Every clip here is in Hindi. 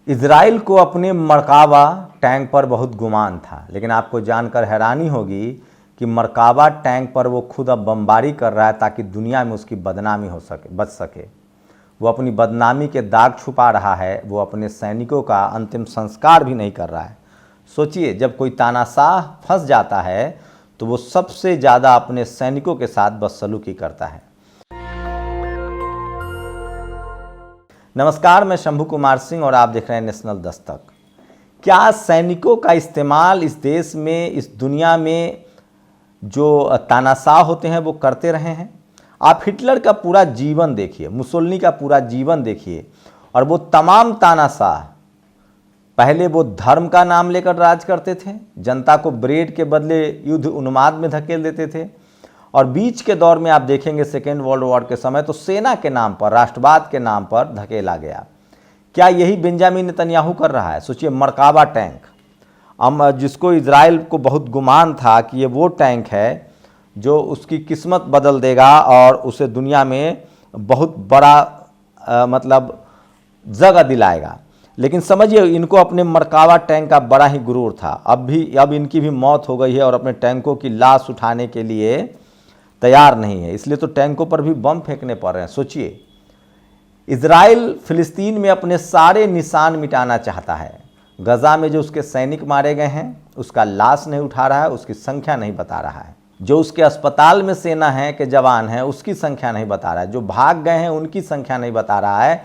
इजराइल को अपने मरकाबा टैंक पर बहुत गुमान था, लेकिन आपको जानकर हैरानी होगी कि मरकाबा टैंक पर वो खुद अब बमबारी कर रहा है ताकि दुनिया में उसकी बदनामी हो सके, बच सके। वो अपनी बदनामी के दाग छुपा रहा है। वो अपने सैनिकों का अंतिम संस्कार भी नहीं कर रहा है। सोचिए, जब कोई तानाशाह फंस जाता है तो वो सबसे ज़्यादा अपने सैनिकों के साथ बदसलूकी करता है। नमस्कार, मैं शंभू कुमार सिंह और आप देख रहे हैं नेशनल दस्तक। क्या सैनिकों का इस्तेमाल इस देश में, इस दुनिया में जो तानाशाह होते हैं वो करते रहे हैं? आप हिटलर का पूरा जीवन देखिए, मुसोलिनी का पूरा जीवन देखिए, और वो तमाम तानाशाह पहले वो धर्म का नाम लेकर राज करते थे, जनता को ब्रेड के बदले युद्ध उन्माद में धकेल देते थे, और बीच के दौर में आप देखेंगे सेकेंड वर्ल्ड वॉर के समय तो सेना के नाम पर, राष्ट्रवाद के नाम पर धकेला गया। क्या यही बेंजामिन नेतन्याहू कर रहा है? सोचिए, मरकाबा टैंक, जिसको इजराइल को बहुत गुमान था कि ये वो टैंक है जो उसकी किस्मत बदल देगा और उसे दुनिया में बहुत बड़ा मतलब जगह दिलाएगा। लेकिन समझिए, इनको अपने मरकाबा टैंक का बड़ा ही गुरूर था। अब इनकी भी मौत हो गई है और अपने टैंकों की लाश उठाने के लिए तैयार नहीं है, इसलिए तो टैंकों पर भी बम फेंकने पड़ रहे हैं। सोचिए, इजराइल फिलिस्तीन में अपने सारे निशान मिटाना चाहता है। गजा में जो उसके सैनिक मारे गए हैं उसका लाश नहीं उठा रहा है, उसकी संख्या नहीं बता रहा है। जो उसके अस्पताल में सेना है के जवान हैं उसकी संख्या नहीं बता रहा है। जो भाग गए हैं उनकी संख्या नहीं बता रहा है,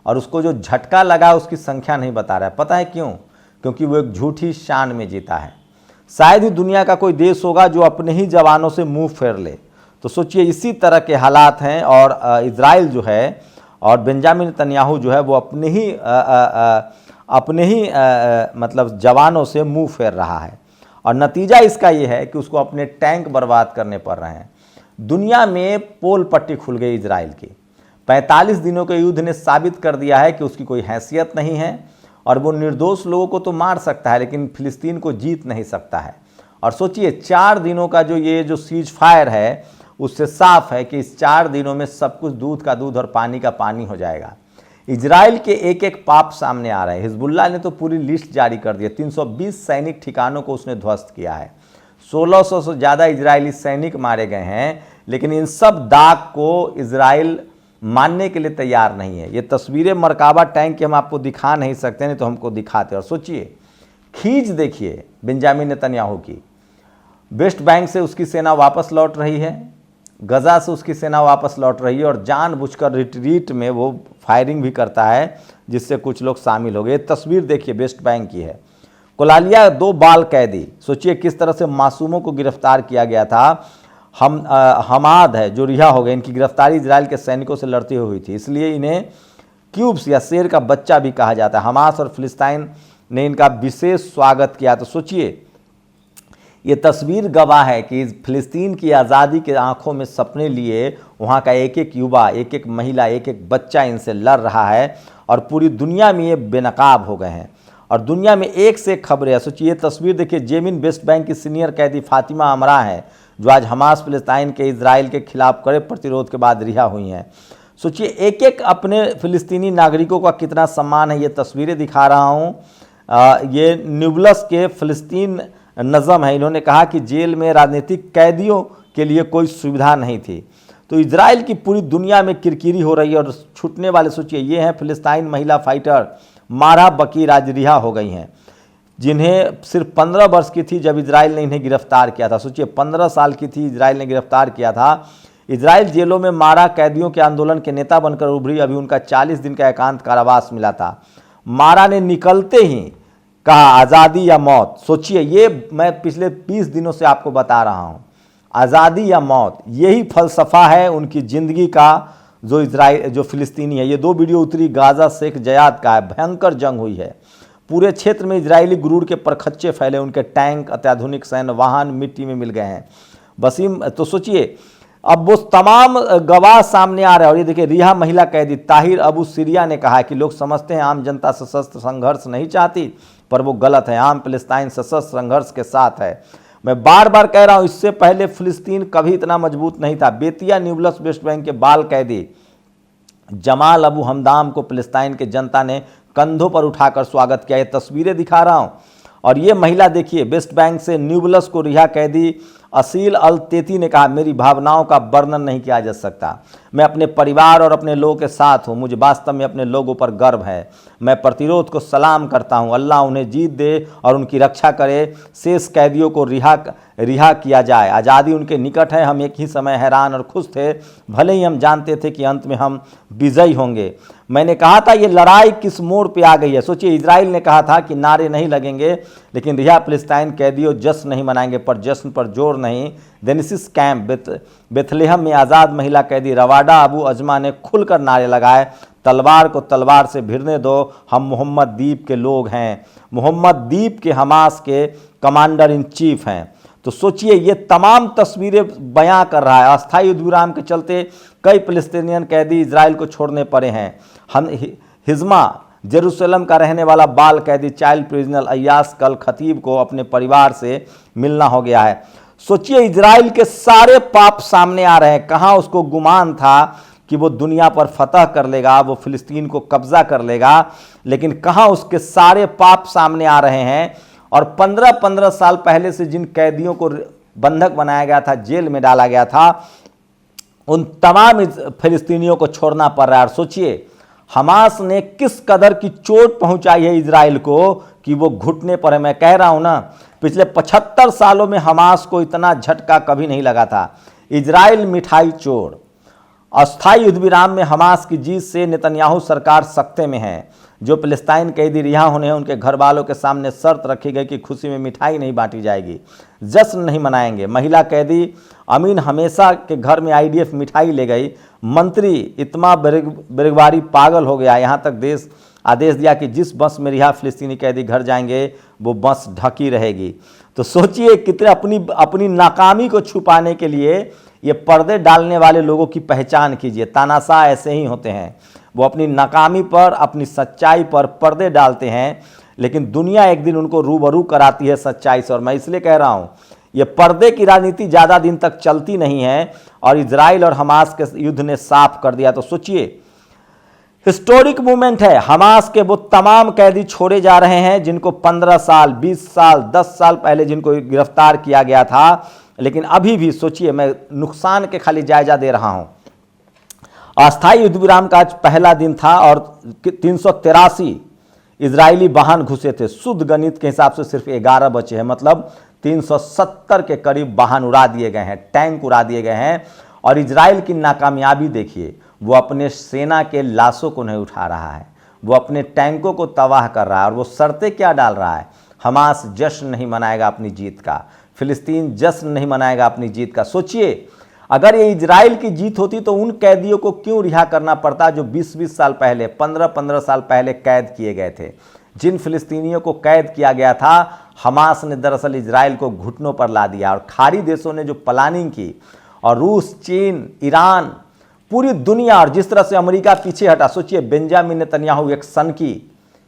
और उसको जो झटका लगा उसकी संख्या नहीं बता रहा है। पता है क्यों? क्योंकि वो एक झूठी शान में जीता है। शायद ही दुनिया का कोई देश होगा जो अपने ही जवानों से मुंह फेर ले। तो सोचिए, इसी तरह के हालात हैं, और इजराइल जो है और बेंजामिन नेतन्याहू जो है वो अपने ही मतलब जवानों से मुंह फेर रहा है, और नतीजा इसका ये है कि उसको अपने टैंक बर्बाद करने पड़ रहे हैं। दुनिया में पोल पट्टी खुल गई इजराइल की। 45 दिनों के युद्ध ने साबित कर दिया है कि उसकी कोई हैसियत नहीं है, और वो निर्दोष लोगों को तो मार सकता है लेकिन फिलिस्तीन को जीत नहीं सकता है। और सोचिए, 4 दिनों का जो सीज फायर है उससे साफ है कि इस 4 दिनों में सब कुछ दूध का दूध और पानी का पानी हो जाएगा। इजराइल के एक एक पाप सामने आ रहे हैं। हिजबुल्लाह ने तो पूरी लिस्ट जारी कर दी है। 320 सैनिक ठिकानों को उसने ध्वस्त किया है। 1600 से ज़्यादा इजरायली सैनिक मारे गए हैं, लेकिन इन सब दाग को इजराइल मानने के लिए तैयार नहीं है। ये तस्वीरें मरकाबा टैंक की हम आपको दिखा नहीं सकते, नहीं तो हमको दिखाते। और सोचिए, खींच देखिए बेंजामिन नेतन्याहू की। वेस्ट बैंक से उसकी सेना वापस लौट रही है, गजा से उसकी सेना वापस लौट रही है, और जानबूझकर रिट्रीट में वो फायरिंग भी करता है जिससे कुछ लोग शामिल हो गए। तस्वीर देखिए, वेस्ट बैंक की है। कोलालिया 2 बाल कैदी, सोचिए किस तरह से मासूमों को गिरफ्तार किया गया था। हमाद है जो रिहा हो गए। इनकी गिरफ्तारी इजराइल के सैनिकों से लड़ती हुई थी, इसलिए इन्हें क्यूब्स या शेर का बच्चा भी कहा जाता है। हमास और फिलिस्तीन ने इनका विशेष स्वागत किया। तो सोचिए, ये तस्वीर गवाह है कि फिलिस्तीन की आज़ादी के आंखों में सपने लिए वहाँ का एक एक युवा, एक एक महिला, एक एक बच्चा इनसे लड़ रहा है, और पूरी दुनिया में ये बेनकाब हो गए हैं, और दुनिया में एक से एक खबरें हैं। सोचिए, तस्वीर देखिए, जेमिन वेस्ट बैंक की सीनियर कैदी फातिमा अमरा है, जो आज हमास फिलिस्तीन के इजराइल के खिलाफ कड़े प्रतिरोध के बाद रिहा हुई हैं। सोचिए, एक एक अपने फिलिस्तीनी नागरिकों का कितना सम्मान है। ये तस्वीरें दिखा रहा हूँ। ये न्यूबलस के फिलिस्तीन नज़म है। इन्होंने कहा कि जेल में राजनीतिक कैदियों के लिए कोई सुविधा नहीं थी। तो इजराइल की पूरी दुनिया में किरकिरी हो रही है, और छूटने वाले सोचिए, ये हैं फिलिस्तीन महिला फाइटर मारा बकीर, आज रिहा हो गई हैं, जिन्हें सिर्फ 15 वर्ष की थी जब इजराइल ने इन्हें गिरफ्तार किया था। सोचिए, 15 साल की थी, इजराइल ने गिरफ्तार किया था। इजराइल जेलों में मारा कैदियों के आंदोलन के नेता बनकर उभरी। अभी उनका 40 दिन का एकांत कारावास मिला था। मारा ने निकलते ही कहा, आज़ादी या मौत। सोचिए, ये मैं पिछले 20 दिनों से आपको बता रहा हूँ, आज़ादी या मौत, यही फलसफा है उनकी ज़िंदगी का। जो फिलिस्तीनी है, ये 2 वीडियो उतरी गाजा शेख जयाद का है। भयंकर जंग हुई है। पूरे क्षेत्र में इजरायली गुरूर के परखच्चे फैले। उनके टैंक, अत्याधुनिक सैन्य वाहन मिट्टी में मिल गए हैं। वसीम, तो सोचिए, अब वो तमाम गवाह सामने आ रहे हैं। और ये देखिए, रिहा महिला कैदी ताहिर अबू सीरिया ने कहा है कि लोग समझते हैं आम जनता सशस्त्र संघर्ष नहीं चाहती, पर वो गलत है। आम फिलिस्तीन सशस्त्र संघर्ष के साथ है। मैं बार बार कह रहा हूँ, इससे पहले फिलिस्तीन कभी इतना मजबूत नहीं था। बेतिया न्यूबलस वेस्ट बैंक के बाल कैदी जमाल अबू हमदाम को फिलिस्तीन के जनता ने कंधों पर उठाकर स्वागत किया। ये तस्वीरें दिखा रहा हूँ। और ये महिला देखिए, वेस्ट बैंक से न्यूबलस को रिहा कैदी असील अल तेती ने कहा, मेरी भावनाओं का वर्णन नहीं किया जा सकता। मैं अपने परिवार और अपने लोगों के साथ हूँ। मुझे वास्तव में अपने लोगों पर गर्व है। मैं प्रतिरोध को सलाम करता हूँ। अल्लाह उन्हें जीत दे और उनकी रक्षा करे। शेष कैदियों को रिहा किया जाए। आज़ादी उनके निकट है। हम एक ही समय हैरान और खुश थे, भले ही हम जानते थे कि अंत में हम विजयी होंगे। मैंने कहा था ये लड़ाई किस मोड़ पे आ गई है। सोचिए, इजराइल ने कहा था कि नारे नहीं लगेंगे, लेकिन रिहा फिलिस्तीन कैदियों जश्न नहीं मनाएंगे, पर जश्न पर जोर नहीं। जेनेसिस कैंप बेथलेहम में आज़ाद महिला कैदी रवाडा अबू अजमा ने खुलकर नारे लगाए, तलवार को तलवार से भिड़ने दो, हम मोहम्मद द्वीप के लोग हैं। मोहम्मद द्वीप के हमास के कमांडर इन चीफ हैं। तो सोचिए, ये तमाम तस्वीरें बयां कर रहा है। अस्थायी युद्ध विराम के चलते कई फिलिस्तीनियन कैदी इजराइल को छोड़ने पड़े हैं। हम हिजमा जेरूसलम का रहने वाला बाल कैदी चाइल्ड प्रिजनर अय्यास कल खतीब को अपने परिवार से मिलना हो गया है। सोचिए, इजराइल के सारे पाप सामने आ रहे हैं। कहाँ उसको गुमान था कि वो दुनिया पर फतह कर लेगा, वो फिलिस्तीन को कब्जा कर लेगा, लेकिन कहाँ उसके सारे पाप सामने आ रहे हैं। और 15-15 साल पहले से जिन कैदियों को बंधक बनाया गया था, जेल में डाला गया था, उन तमाम फिलिस्तीनियों को छोड़ना पड़ रहा है। और सोचिए, हमास ने किस कदर की चोट पहुंचाई है इजराइल को कि वो घुटने पर है। मैं कह रहा हूं ना, पिछले 75 सालों में हमास को इतना झटका कभी नहीं लगा था। इजराइल मिठाई चोर। अस्थायी युद्ध विराम में हमास की जीत से नेतन्याहू सरकार सख्ते में है। जो फिलिस्तीन कैदी रिहा होने हैं, उनके घर वालों के सामने शर्त रखी गई कि खुशी में मिठाई नहीं बांटी जाएगी, जश्न नहीं मनाएंगे। महिला कैदी अमीन हमेशा के घर में आईडीएफ मिठाई ले गई। मंत्री इत्मा बिरगवारी पागल हो गया। यहाँ तक आदेश दिया कि जिस बस में रिहा फिलिस्तीनी कैदी घर जाएंगे, वो बस ढकी रहेगी। तो सोचिए, कितने अपनी नाकामी को छुपाने के लिए ये पर्दे डालने वाले लोगों की पहचान कीजिए। तानाशाह ऐसे ही होते हैं। वो अपनी नाकामी पर, अपनी सच्चाई पर पर्दे डालते हैं, लेकिन दुनिया एक दिन उनको रूबरू कराती है सच्चाई से। और मैं इसलिए कह रहा हूँ, ये पर्दे की राजनीति ज़्यादा दिन तक चलती नहीं है। और इजराइल और हमास के युद्ध ने साफ कर दिया। तो सोचिए, हिस्टोरिक मूवमेंट है। हमास के वो तमाम कैदी छोड़े जा रहे हैं जिनको 15 साल, 20 साल, 10 साल पहले जिनको गिरफ्तार किया गया था। लेकिन अभी भी सोचिए, मैं नुकसान के खाली जायजा दे रहा हूं। अस्थायी युद्ध विराम का आज पहला दिन था और 383 इजरायली वाहन घुसे थे। शुद्ध गणित के हिसाब से सिर्फ 11 बचे हैं, मतलब 370 के करीब वाहन उड़ा दिए गए हैं, टैंक उड़ा दिए गए हैं। और इजराइल की नाकामयाबी देखिए, वो अपने सेना के लाशों को नहीं उठा रहा है, वो अपने टैंकों को तबाह कर रहा है। और वो शर्तें क्या डाल रहा है? हमास जश्न नहीं मनाएगा अपनी जीत का, फिलिस्तीन जश्न नहीं मनाएगा अपनी जीत का। सोचिए, अगर ये इजराइल की जीत होती तो उन कैदियों को क्यों रिहा करना पड़ता जो 20-20 साल पहले, 15-15 साल पहले कैद किए गए थे। जिन फिलिस्तीनियों को कैद किया गया था, हमास ने दरअसल इजराइल को घुटनों पर ला दिया। और खाड़ी देशों ने जो प्लानिंग की, और रूस, चीन, ईरान, पूरी दुनिया, और जिस तरह से अमेरिका पीछे हटा। सोचिए, बेंजामिन नेतन्याहू एक सनकी,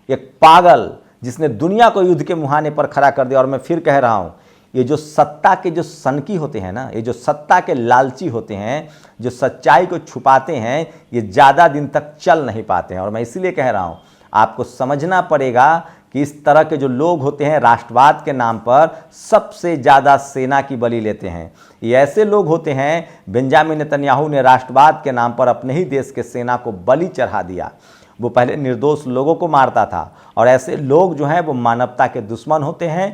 एक पागल, जिसने दुनिया को युद्ध के मुहाने पर खड़ा कर दिया। और मैं फिर कह रहा हूं, ये जो सत्ता के जो सनकी होते हैं ना, ये जो सत्ता के लालची होते हैं, जो सच्चाई को छुपाते हैं, ये ज़्यादा दिन तक चल नहीं पाते हैं। और मैं इसीलिए कह रहा हूं, आपको समझना पड़ेगा कि इस तरह के जो लोग होते हैं, राष्ट्रवाद के नाम पर सबसे ज़्यादा सेना की बलि लेते हैं। ये ऐसे लोग होते हैं, बेंजामिन नेतन्याहू ने राष्ट्रवाद के नाम पर अपने ही देश के सेना को बलि चढ़ा दिया। वो पहले निर्दोष लोगों को मारता था। और ऐसे लोग जो हैं वो मानवता के दुश्मन होते हैं।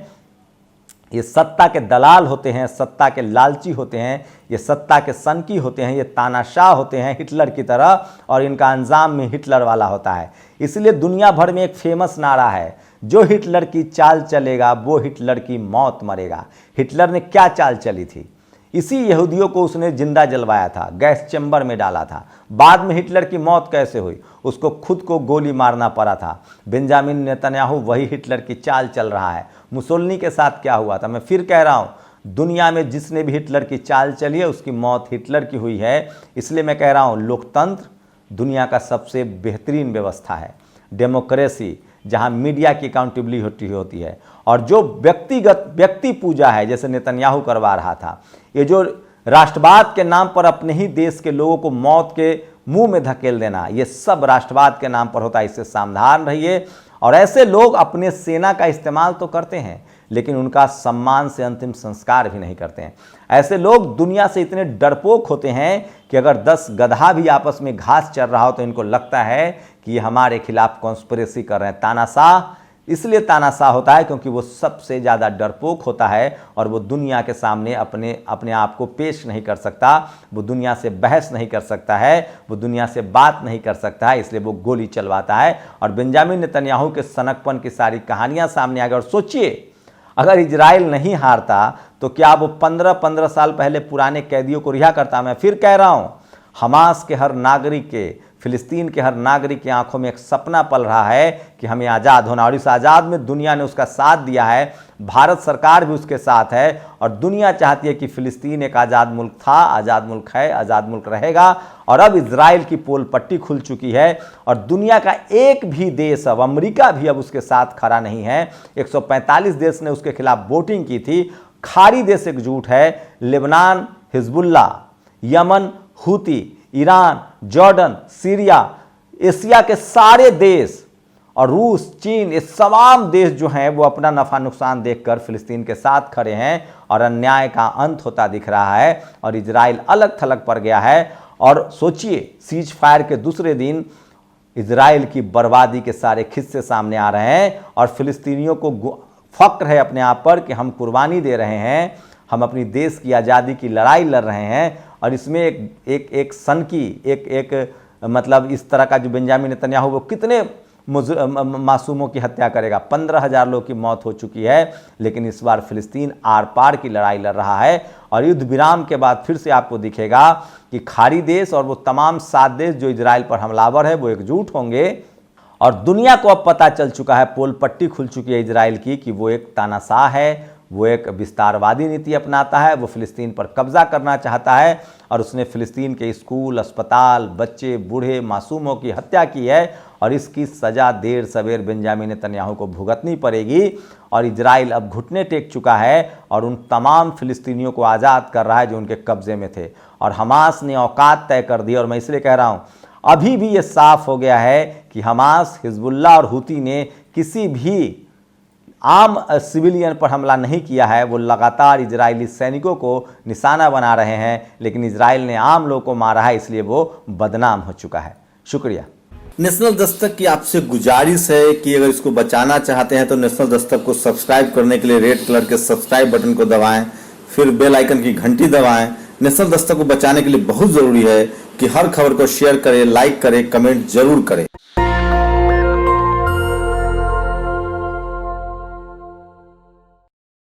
ये सत्ता के दलाल होते हैं, सत्ता के लालची होते हैं, ये सत्ता के सनकी होते हैं, ये तानाशाह होते हैं हिटलर की तरह। और इनका अंजाम में हिटलर वाला होता है। इसलिए दुनिया भर में एक फेमस नारा है, जो हिटलर की चाल चलेगा वो हिटलर की मौत मरेगा। हिटलर ने क्या चाल चली थी? इसी यहूदियों को उसने जिंदा जलवाया था, गैस चैम्बर में डाला था। बाद में हिटलर की मौत कैसे हुई? उसको खुद को गोली मारना पड़ा था। बेंजामिन नेतन्याहू वही हिटलर की चाल चल रहा है। मुसोलिनी के साथ क्या हुआ था? मैं फिर कह रहा हूँ, दुनिया में जिसने भी हिटलर की चाल चली है उसकी मौत हिटलर की हुई है। इसलिए मैं कह रहा हूँ, लोकतंत्र दुनिया का सबसे बेहतरीन व्यवस्था है। डेमोक्रेसी, जहां मीडिया की अकाउंटेबिलिटी होती है। और जो व्यक्ति पूजा है, जैसे नेतन्याहू करवा रहा था, ये जो राष्ट्रवाद के नाम पर अपने ही देश के लोगों को मौत के मुंह में धकेल देना, ये सब राष्ट्रवाद के नाम पर होता है। इससे सावधान रहिए। और ऐसे लोग अपने सेना का इस्तेमाल तो करते हैं, लेकिन उनका सम्मान से अंतिम संस्कार भी नहीं करते हैं। ऐसे लोग दुनिया से इतने डरपोक होते हैं कि अगर 10 गधा भी आपस में घास चर रहा हो तो इनको लगता है कि ये हमारे खिलाफ कॉन्स्पिरेसी कर रहे हैं। तानाशाह इसलिए तानाशाह होता है क्योंकि वो सबसे ज़्यादा डरपोक होता है और वो दुनिया के सामने अपने आप को पेश नहीं कर सकता, वो दुनिया से बहस नहीं कर सकता है, वो दुनिया से बात नहीं कर सकता है, इसलिए वो गोली चलवाता है। और बेंजामिन नेतन्याहू के सनकपन की सारी कहानियाँ सामने आ गई। और सोचिए, अगर इजराइल नहीं हारता तो क्या वो 15 साल पहले पुराने कैदियों को रिहा करता? मैं फिर कह रहा हूँ, हमास के हर नागरिक के, फिलिस्तीन के हर नागरिक की आंखों में एक सपना पल रहा है कि हमें आज़ाद होना, और इस आज़ाद में दुनिया ने उसका साथ दिया है, भारत सरकार भी उसके साथ है। और दुनिया चाहती है कि फिलिस्तीन एक आज़ाद मुल्क था, आज़ाद मुल्क है, आज़ाद मुल्क रहेगा। और अब इजराइल की पोल पट्टी खुल चुकी है और दुनिया का एक भी देश, अब अमेरिका भी अब उसके साथ खड़ा नहीं है। 145 देश ने उसके खिलाफ वोटिंग की थी। खाड़ी देश एकजुट है, Lebanon, Hezbollah, Yemen, Houthi, Iran, Jordan, Syria, Asia के सारे देश और रूस, चीन, ये तमाम देश जो हैं वो अपना नफ़ा नुकसान देखकर फिलिस्तीन के साथ खड़े हैं और अन्याय का अंत होता दिख रहा है और इजराइल अलग थलग पड़ गया है। और सोचिए, सीज फायर के दूसरे दिन इजराइल की बर्बादी के सारे किस्से सामने आ रहे हैं और फिलिस्तीनियों को फक्र है अपने आप पर कि हम कुर्बानी दे रहे हैं, हम अपनी देश की आज़ादी की लड़ाई लड़ रहे हैं। और इसमें एक मतलब इस तरह का जो बेंजामिन नेतन्याहू वो कितने मासूमों की हत्या करेगा। 15,000 लोगों की मौत हो चुकी है, लेकिन इस बार फिलिस्तीन आर पार की लड़ाई लड़ रहा है। और युद्ध विराम के बाद फिर से आपको दिखेगा कि खाड़ी देश और वो तमाम 7 देश जो इजराइल पर हमलावर है वो एकजुट होंगे। और दुनिया को अब पता चल चुका है, पोल पट्टी खुल चुकी है इजराइल की, कि वो एक तानाशाह है, वो एक विस्तारवादी नीति अपनाता है, वो फिलिस्तीन पर कब्जा करना चाहता है और उसने फिलिस्तीन के स्कूल, अस्पताल, बच्चे, बूढ़े, मासूमों की हत्या की है। और इसकी सज़ा देर सवेर बेंजामिन नेतन्याहू को भुगतनी पड़ेगी। और इजराइल अब घुटने टेक चुका है और उन तमाम फिलिस्तीनियों को आज़ाद कर रहा है जो उनके कब्जे में थे। और हमास ने औकात तय कर दी। और मैं इसलिए कह रहा हूँ, अभी भी ये साफ हो गया है कि हमास, हिजबुल्ला और हूती ने किसी भी आम सिविलियन पर हमला नहीं किया है। वो लगातार इजरायली सैनिकों को निशाना बना रहे हैं, लेकिन इजराइल ने आम लोगों को मारा है, इसलिए वो बदनाम हो चुका है। शुक्रिया। नेशनल दस्तक की आपसे गुजारिश है कि अगर इसको बचाना चाहते हैं तो नेशनल दस्तक को सब्सक्राइब करने के लिए रेड कलर के सब्सक्राइब बटन को दबाएं, फिर बेल आइकन की घंटी दबाएं। नेशनल दस्तक को बचाने के लिए बहुत जरूरी है कि हर खबर को शेयर करें, लाइक करें, कमेंट जरूर करें।